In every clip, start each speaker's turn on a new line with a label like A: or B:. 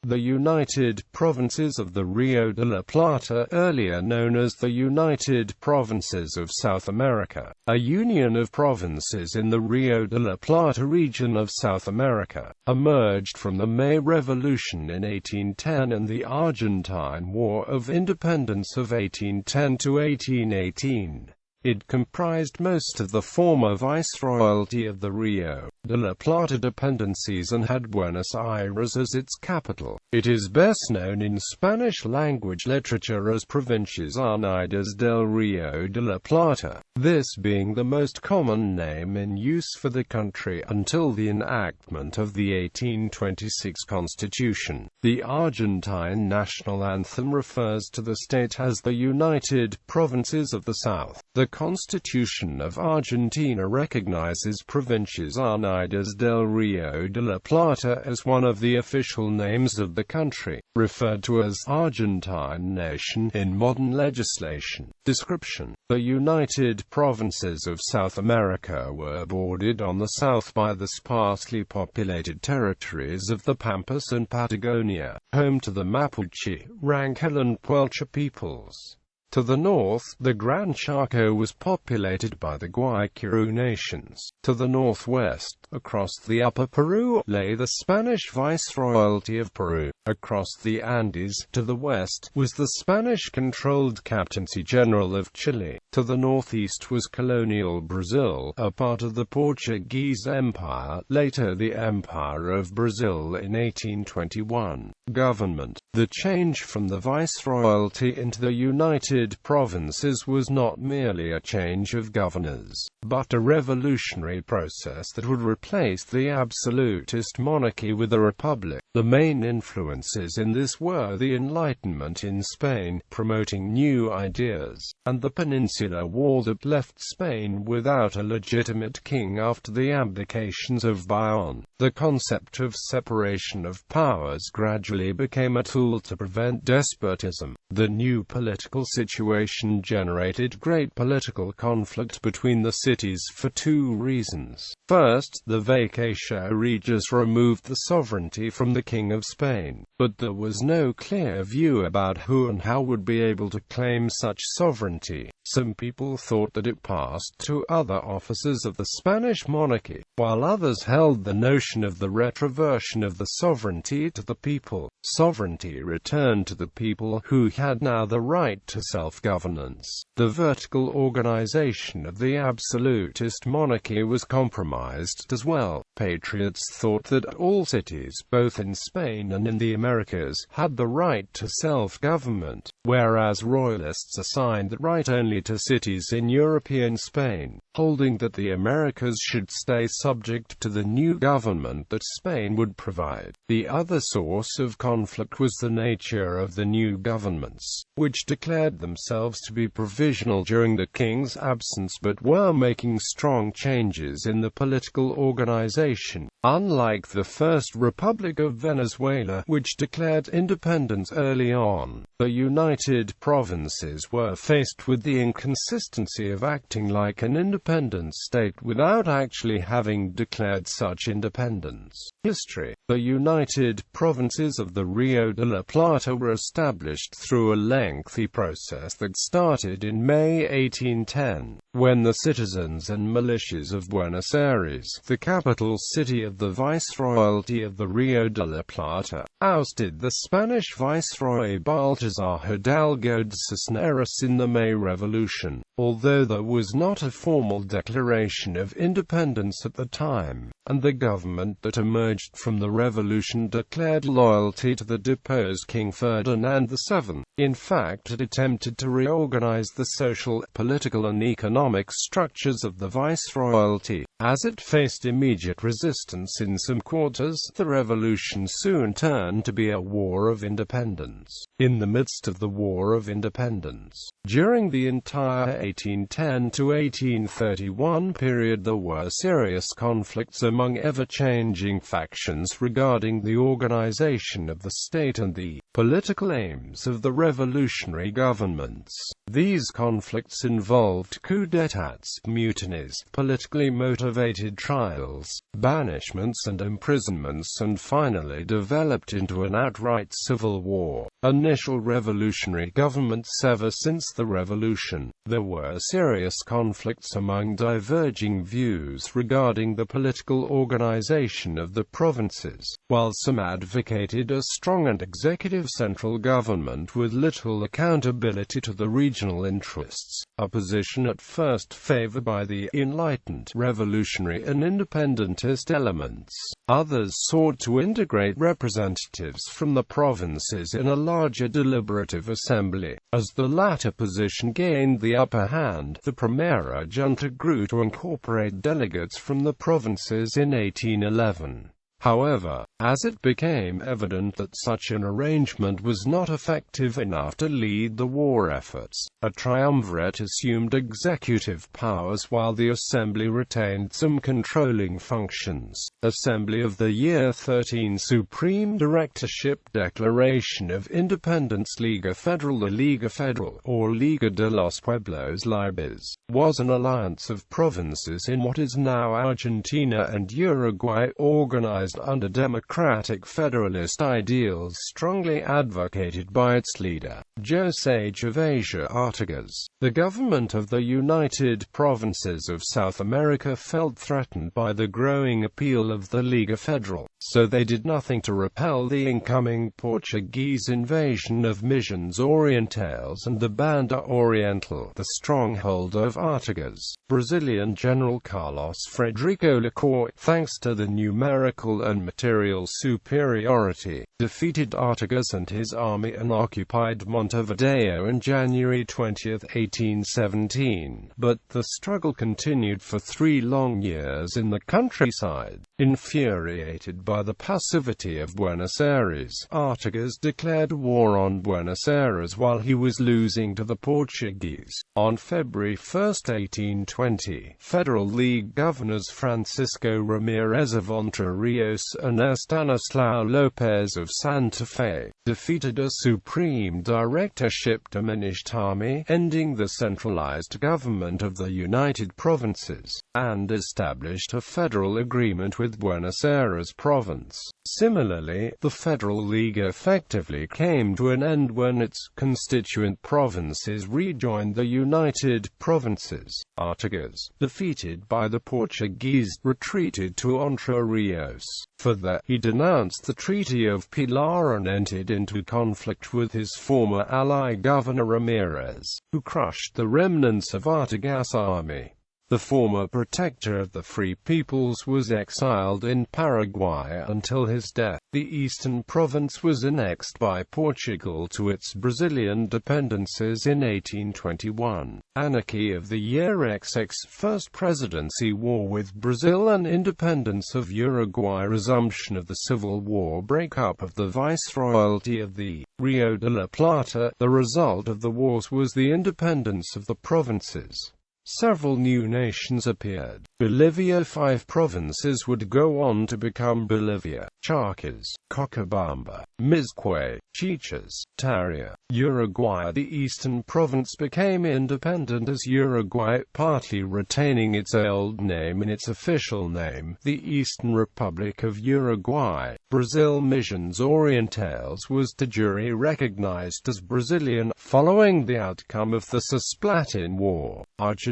A: The United Provinces of the Rio de la Plata, earlier known as the United Provinces of South America, a union of provinces in the Rio de la Plata region of South America, emerged from the May Revolution in 1810 and the Argentine War of Independence of 1810 to 1818. It comprised most of the former viceroyalty of the Rio de la Plata dependencies and had Buenos Aires as its capital. It is best known in Spanish-language literature as Provincias Unidas del Rio de la Plata, this being the most common name in use for the country until the enactment of the 1826 Constitution. The Argentine national anthem refers to the state as the United Provinces of the South. The Constitution of Argentina recognizes Provincias Unidas del Rio de la Plata as one of the official names of the country, referred to as Argentine nation in modern legislation. Description: the United Provinces of South America were bordered on the south by the sparsely populated territories of the Pampas and Patagonia, home to the Mapuche, Ranquel and Puelche peoples. To the north, the Gran Chaco was populated by the Guaycurú nations. To the northwest, across the Upper Peru, lay the Spanish Viceroyalty of Peru. Across the Andes, to the west, was the Spanish-controlled Captaincy General of Chile. To the northeast was colonial Brazil, a part of the Portuguese Empire, later the Empire of Brazil in 1821. Government: the change from the Viceroyalty into the United Provinces was not merely a change of governors, but a revolutionary process that would replace the absolutist monarchy with a republic. The main influences in this were the Enlightenment in Spain, promoting new ideas, and the Peninsular War that left Spain without a legitimate king after the abdications of Bayonne. The concept of separation of powers gradually became a tool to prevent despotism. The new political situation generated great political conflict between the cities for two reasons. First, the Vacatio Regis removed the sovereignty from the King of Spain, but there was no clear view about who and how would be able to claim such sovereignty. Some people thought that it passed to other officers of the Spanish monarchy, while others held the notion of the retroversion of the sovereignty to the people. Sovereignty returned to the people, who had now the right to self-governance. The vertical organization of the absolutist monarchy was compromised as well. Patriots thought that all cities, both in Spain and in the Americas, had the right to self-government, whereas royalists assigned that right only to cities in European Spain, holding that the Americas should stay subject to the new government that Spain would provide. The other source of conflict was the nature of the new governments, which declared themselves to be provisional during the king's absence but were making strong changes in the political organization. Unlike the First Republic of Venezuela, which declared independence early on, the United Provinces were faced with the inconsistency of acting like an independent state without actually having declared such independence. History: the United Provinces of the Rio de la Plata were established through a lengthy process that started in May 1810, when the citizens and militias of Buenos Aires, the capital city of the Viceroyalty of the Rio de la Plata, ousted the Spanish Viceroy Baltasar Hidalgo de Cisneros in the May Revolution. Although there was not a formal declaration of independence at the time, and the government that emerged from the revolution declared loyalty to the deposed King Ferdinand VII. In fact, it attempted to reorganize the social, political and economic structures of the Viceroyalty. As it faced immediate resistance in some quarters, the revolution soon turned to be a war of independence. In the midst of the War of Independence, during the entire 1810 to 1831 period, there were serious conflicts among among ever-changing factions regarding the organization of the state and the political aims of the revolutionary governments. These conflicts involved coups d'états, mutinies, politically motivated trials, banishments and imprisonments, and finally developed into an outright civil war. Initial revolutionary governments. Ever since the revolution, there were serious conflicts among diverging views regarding the political organization of the provinces. While some advocated a strong and executive central government with little accountability to the regional interests, a position at first favored by the enlightened, revolutionary and independentist elements, others sought to integrate representatives from the provinces in a larger deliberative assembly. As the latter position gained the upper hand, the Primera Junta grew to incorporate delegates from the provinces in 1811. However, as it became evident that such an arrangement was not effective enough to lead the war efforts, a triumvirate assumed executive powers while the Assembly retained some controlling functions. Assembly of the Year 13 Supreme Directorship Declaration of Independence. Liga Federal. The Liga Federal, or Liga de los Pueblos Libres, was an alliance of provinces in what is now Argentina and Uruguay, organized under democratic federalist ideals strongly advocated by its leader, José Gervasio Artigas. The government of the United Provinces of South America felt threatened by the growing appeal of the Liga Federal, so they did nothing to repel the incoming Portuguese invasion of Misiones Orientales and the Banda Oriental, the stronghold of Artigas. Brazilian General Carlos Frederico Lecor, thanks to the numerical and material superiority, defeated Artigas and his army and occupied Montevideo on January 20, 1817. But the struggle continued for 3 long years in the countryside. Infuriated by the passivity of Buenos Aires, Artigas declared war on Buenos Aires while he was losing to the Portuguese. On February 1, 1820, Federal League governors Francisco Ramirez of Entre Rios and Estanislao Lopez of Santa Fe defeated a Supreme Directorship diminished army, ending the centralized government of the United Provinces, and established a federal agreement with Buenos Aires province. Similarly, the Federal League effectively came to an end when its constituent provinces rejoined the United Provinces. Artigas, defeated by the Portuguese, retreated to Entre Rios. Further, he denounced the Treaty of Pilar and entered into conflict with his former ally Governor Ramirez, who crushed the remnants of Artigas' army. The former protector of the Free Peoples was exiled in Paraguay until his death. The eastern province was annexed by Portugal to its Brazilian dependencies in 1821. Anarchy of the Year XX, First Presidency War with Brazil and independence of Uruguay. Resumption of the Civil War. Breakup of the Viceroyalty of the Rio de la Plata. The result of the wars was the independence of the provinces. Several new nations appeared. Bolivia. 5 provinces would go on to become Bolivia: Charcas, Cochabamba, Mizque, Chichas, Tarija. Uruguay. The eastern province became independent as Uruguay, partly retaining its old name in its official name, the Eastern Republic of Uruguay. Brazil. Misiones Orientales was de jure recognized as Brazilian, following the outcome of the Cisplatin War. Argentina.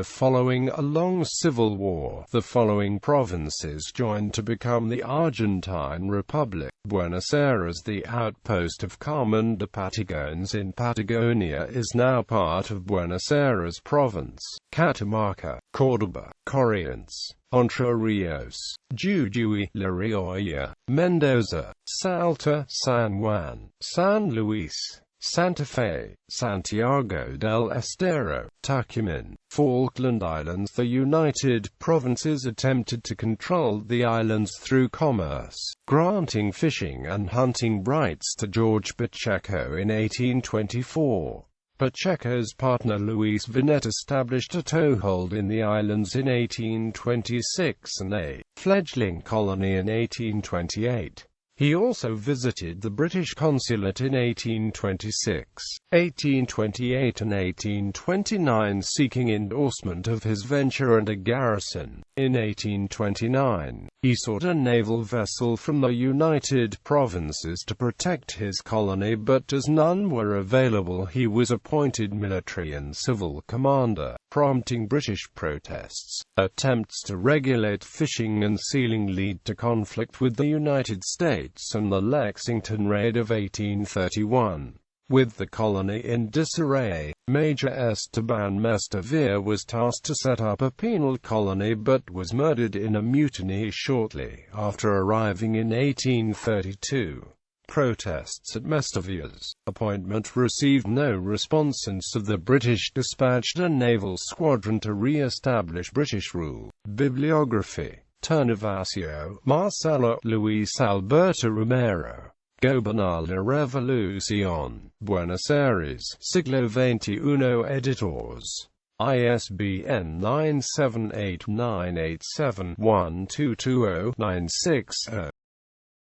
A: Following a long civil war, the following provinces joined to become the Argentine Republic. Buenos Aires. The outpost of Carmen de Patagones in Patagonia is now part of Buenos Aires province. Catamarca, Córdoba, Corrientes, Entre Rios, Jujuy, La Rioja, Mendoza, Salta, San Juan, San Luis, Santa Fe, Santiago del Estero, Tucumán, Falkland Islands. The United Provinces attempted to control the islands through commerce, granting fishing and hunting rights to George Pacheco in 1824. Pacheco's partner Luis Vinet established a toehold in the islands in 1826 and a fledgling colony in 1828. He also visited the British consulate in 1826, 1828 and 1829 seeking endorsement of his venture and a garrison. In 1829, he sought a naval vessel from the United Provinces to protect his colony, but as none were available he was appointed military and civil commander, prompting British protests. Attempts to regulate fishing and sealing lead to conflict with the United States and the Lexington Raid of 1831. With the colony in disarray, Major Esteban Mestevere was tasked to set up a penal colony but was murdered in a mutiny shortly after arriving in 1832. Protests at Mestevere's appointment received no response, and so the British dispatched a naval squadron to re-establish British rule. Bibliography: Ternavasio, Marcelo, Luis Alberto Romero. Gobernal la Revolución, Buenos Aires, siglo XXI. Editors. ISBN 9789871222096.